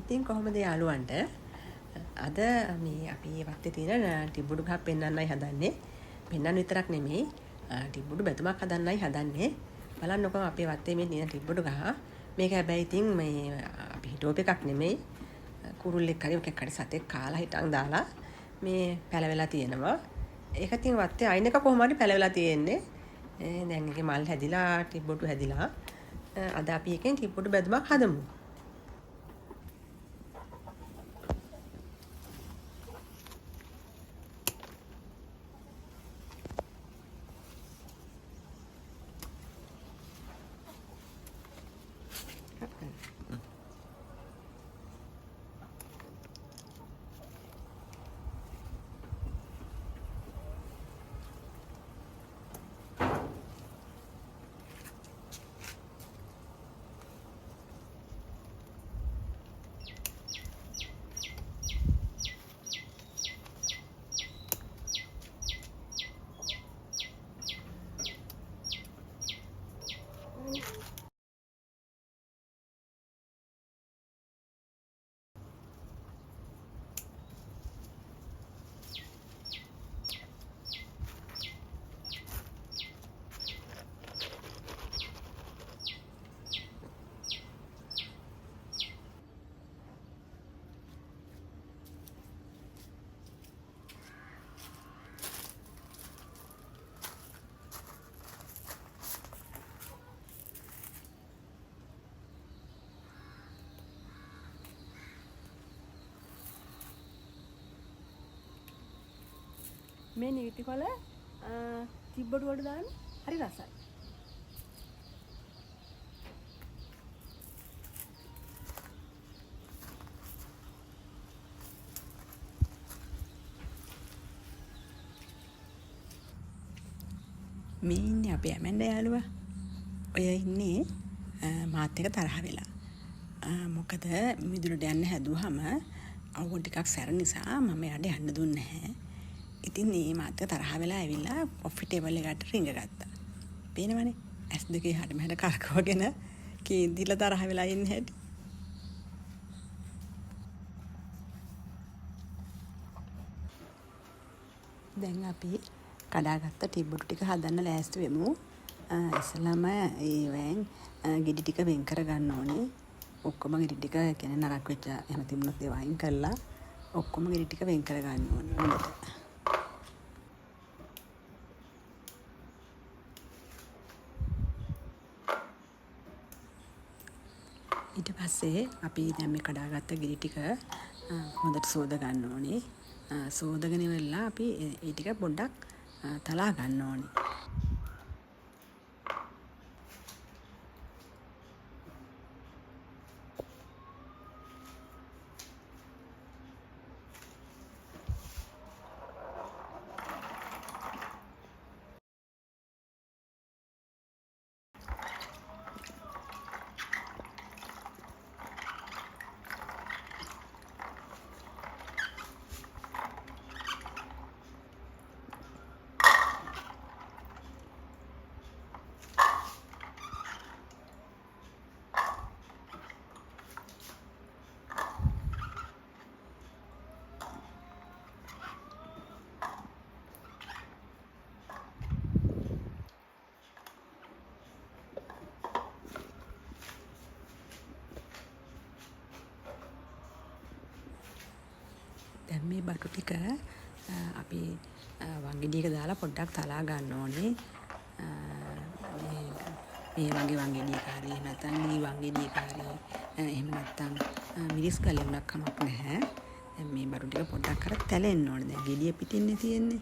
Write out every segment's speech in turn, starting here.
ඉතින් කොහොමද යාළුවන්ට අද මේ අපි වත්තේ තියෙන ටිබ්බුඩු ගහක් පෙන්වන්නයි හදන්නේ. පෙන්වන්න විතරක් නෙමෙයි ටිබ්බුඩු බැදුමක් හදන්නයි හදන්නේ. බලන්නකෝ අපේ වත්තේ මේ තියෙන ටිබ්බුඩු ගහ. මේක හැබැයි ඉතින් මේ අපි හිතුවප එකක් නෙමෙයි. කුරුල්ලෙක් හරි මොකක් හරි සතෙක් කාලා හිටන් දාලා මේ පැලවෙලා තියෙනවා. ඒක ඉතින් වත්තේ අයින් එක කොහොම හරි පැලවෙලා තියෙන්නේ. දැන් ඒකේ මල් හැදිලා ටිබ්බුඩු හැදිලා. අද අපි එකෙන් ටිබ්බුඩු බැදුමක් හදමු. මේ නීති කොළ තිබ්බඩු වලට දාන්න හරි රසයි. මේ ඉන්නේ අපේ ඇමෙන්ඩා යාළුවා. ඔය ඉන්නේ මාත් එක්ක තරහ වෙලා. මොකද මිදුලට යන්න හැදුවහම අවුව ටිකක් සැර නිසා මම එයාට යන්න දුන්නේ නැහැ. ඉතින් මේ මාත් එක්ක තරහ වෙලා ඇවිල්ලා කොෆි ටේබල් එකට රිංග ගත්තා. පේනවනේ ඇස් දෙකේ හැට මෙහෙට කරකවගෙන කේන්තිලා තරහ වෙලා ඉන්න හැටි. දැන් අපි කඩාගත්ත ටිබ්බුටු ටික හදන්න ලෑස්ති වෙමු. ඉස්සෙල්ලාම ඒවෙන් ගෙඩි ටික වෙන් කර ගන්න ඕනේ. ඔක්කොම ගෙඩි ටික කියන්නේ නරක් වෙච්ච එහෙම තිබුණොත් ඒවා අයින් කරලා ඔක්කොම ගෙඩි ටික වෙන් කර ගන්න ඕනේ හොඳට. ඊට පස්සේ අපි දැන් මේ කඩාගත්ත ගෙඩි ටික හොඳට සෝද ගන්න ඕනේ. සෝදගෙන ඉවරලා අපි ඒ ටික පොඩ්ඩක් තලා ගන්න ඕනේ. දැන් මේ බටු ටික අපි වංගෙඩියක දාලා පොඩ්ඩක් තලා ගන්න ඕනේ. මේ වගේ වංගෙඩියක හරි නැත්නම් මේ වංගෙඩියක හරි එහෙම නැත්නම් මිරිස් ගලේ උනක් කමක් නැහැ. දැන් මේ බටු ටික පොඩ්ඩක් අර තැලෙන්න ඕනේ. දැන් ගෙඩිය පිටින්නේ තියෙන්නේ.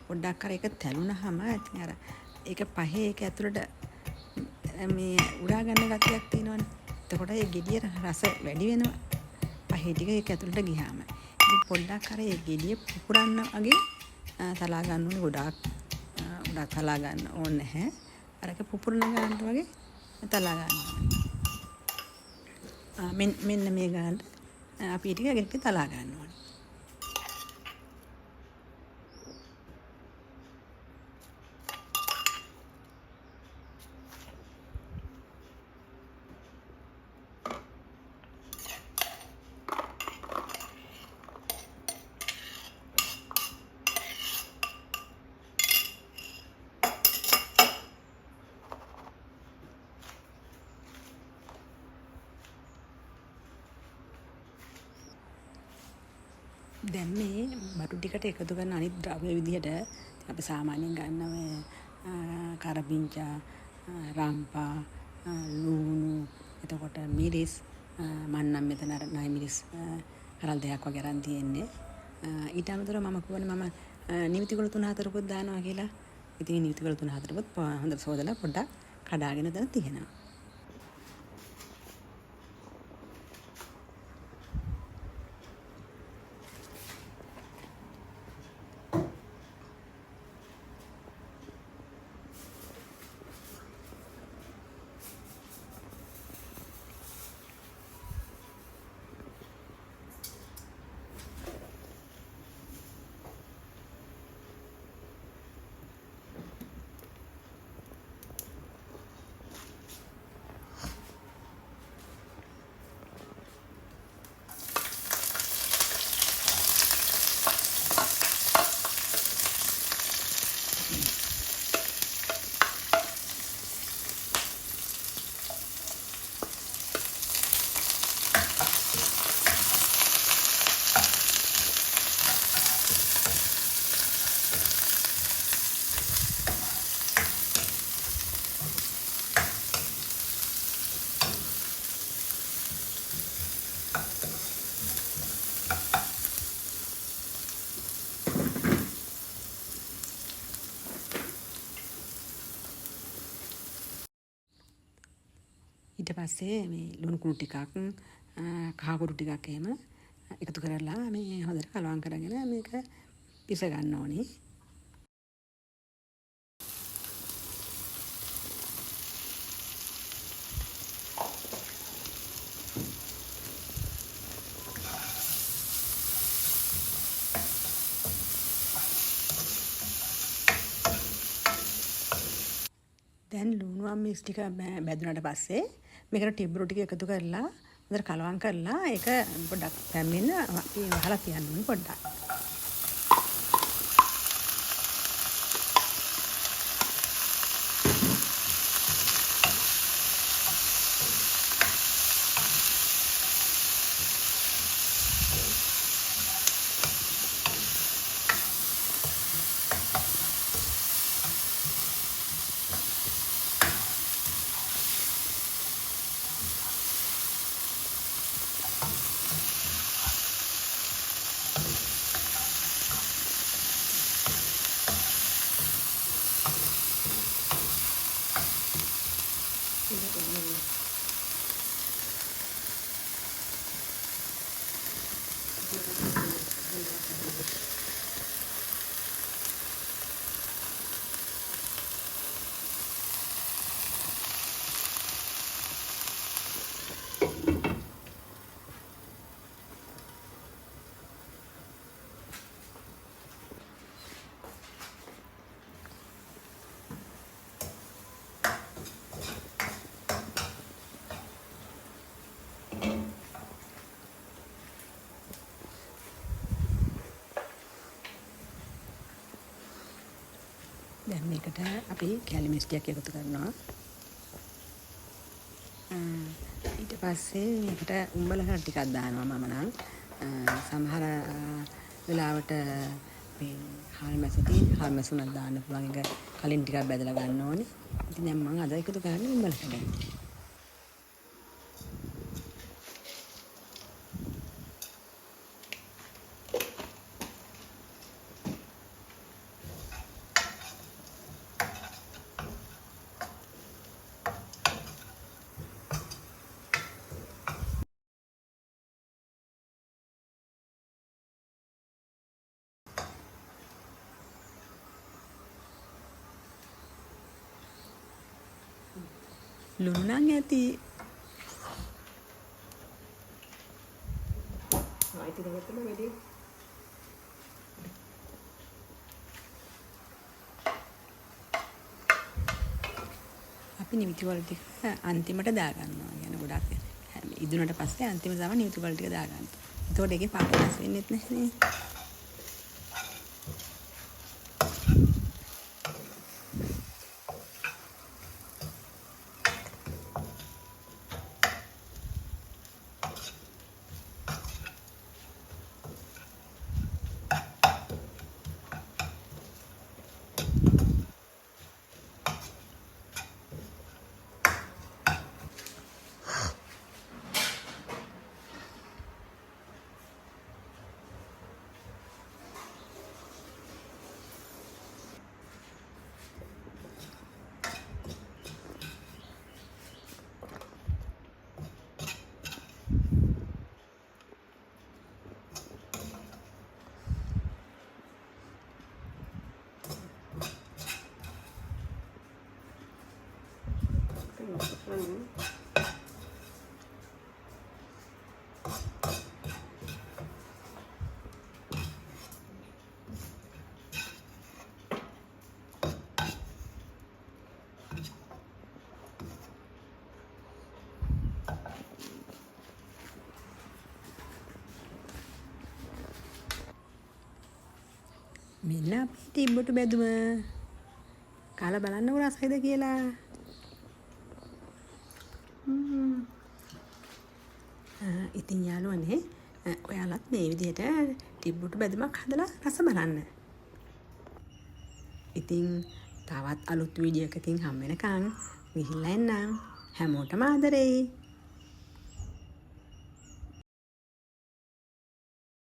පොඩ්ඩක් අර ඒක තැලුනහම ඉතින් අර ඒක පහේ ඒක ඇතුළට මේ උරා ගන්න ගතියක් තියෙනවනේ. එතකොට ඒ ගෙඩියේ රස වැඩි වෙනවා. පහේ ටික ඒක ඇතුළට ගියාම. පොඩ්ඩක් අර ඒ ගෙඩිය පුපුරන්න වගේ තලා ගන්න ඕනේ. ගොඩාක් තලා ගන්න ඕනේ නැහැ. අරක පුපුරන ගන්නට වගේ තලා ගන්න ඕනේ. මෙන්න මේ ගන්න අපි ටික ගෙඩිය තලා ගන්න ඕනේ. දැන් මේ බටු ටිකට එකතු කරන අනිත් ද්‍රව්‍ය විදිහට අපි සාමාන්‍යයෙන් ගන්න ඔය කරපිංචා, රම්පා, ලුණු, එතකොට මිරිස්, මම නම් මෙතන අර නයි මිරිස් කරල් දෙකක් වගේ අරන් තියෙන්නේ. ඊට අමතරව මම කියවනේ මම නිවිතිගුණ 3-4කුත් දානවා කියලා. ඉතින් නිවිතිගුණ 3-4කුත් හොඳට සෝදලා පොඩ්ඩක් කඩාගෙන දැන් තියෙනවා. ඊට පස්සේ මේ ලුණු කුණු ටිකක් කහ කුරු ටිකක් එහෙම එකතු කරලා මේ හොඳට කලවම් කරගෙන මේක පිස ගන්න ඕනේ. දැන් ලුණු අම්මිස් ටික බැදුනට පස්සේ මේකට ටිබ්බුරු ටික එකතු කරලා හොඳට කලවම් කරලා ඒක පොඩ්ඩක් පැමිණ වහලා තියන්න ඕනේ පොඩ්ඩක්. දැන් මේකට අපි කැලි මිස්ටියක් එකතු කරනවා. ඊට පස්සේ මේකට උඹලකට ටිකක් දානවා මම නම්. සමහර වෙලාවට මේ හාල් මැසුණක් දාන්න පුළුවන්. එක කලින් ටිකක් බැදලා ගන්න ඕනේ. ඉතින් දැන් මම අද එකතු කරන්නේ උඹලකට. ලුණු නම් ඇති. ආයිත් දෙගත්තම වැඩි. අපි නිවිති වල ටික අන්තිමට දාගන්නවා. يعني ගොඩක් ඉදුණට පස්සේ අන්තිම තමයි නිවිති වල ටික දාගන්න. එතකොට ඒකේ පාට වෙනස් වෙන්නේත් නැහැ. මෙන්න අපේ ටිබ්බුටු බැදුම. කාලා බලන්නකො රසයිද කියලා. ඉතින් යාළුවනේ ඔයාලත් මේ විදිහට ටිබ්බුටු බැදුමක් හදලා රස බලන්න. ඉතින් තවත් අලුත් වීඩියෝ එකකින් හම්බ වෙනකන් ගිහිල්ලා එන්නම්. හැමෝටම ආදරෙයි.